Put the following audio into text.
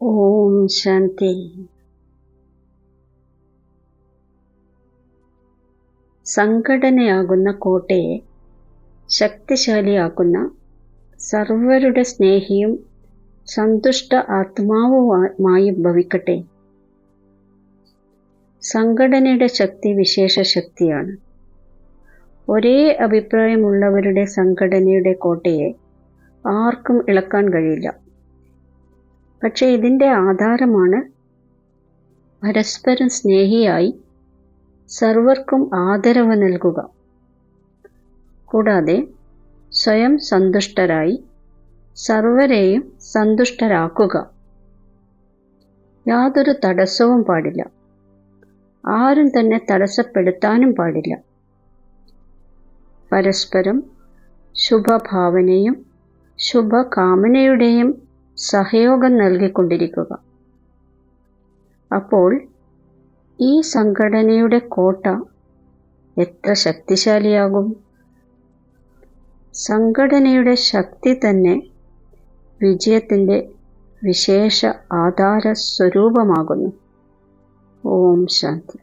ഓം ശാന്തി. സംഘടനയാകുന്ന കോട്ടയെ ശക്തിശാലിയാക്കുന്ന സർവരുടെ സ്നേഹിയും സന്തുഷ്ട ആത്മാവുമായി ഭവിക്കട്ടെ. സംഘടനയുടെ ശക്തി വിശേഷ ശക്തിയാണ്. ഒരേ അഭിപ്രായമുള്ളവരുടെ സംഘടനയുടെ കോട്ടയെ ആർക്കും ഇളക്കാൻ കഴിയില്ല. പക്ഷേ ഇതിൻ്റെ ആധാരമാണ് പരസ്പരം സ്നേഹിയായി സർവർക്കും ആദരവ് നൽകുക, കൂടാതെ സ്വയം സന്തുഷ്ടരായി സർവരെയും സന്തുഷ്ടരാക്കുക. യാതൊരു തടസ്സവും പാടില്ല, ആരും തന്നെ തടസ്സപ്പെടുത്താനും പാടില്ല. പരസ്പരം ശുഭഭാവനയും ശുഭകാമനയുടെയും സഹയോഗം നൽകിക്കൊണ്ടിരിക്കുക. അപ്പോൾ ഈ സംഘടനയുടെ കോട്ട എത്ര ശക്തിശാലിയാകും! സംഘടനയുടെ ശക്തി തന്നെ വിജയത്തിൻ്റെ വിശേഷ ആധാര സ്വരൂപമാകുന്നു. ഓം ശാന്തി.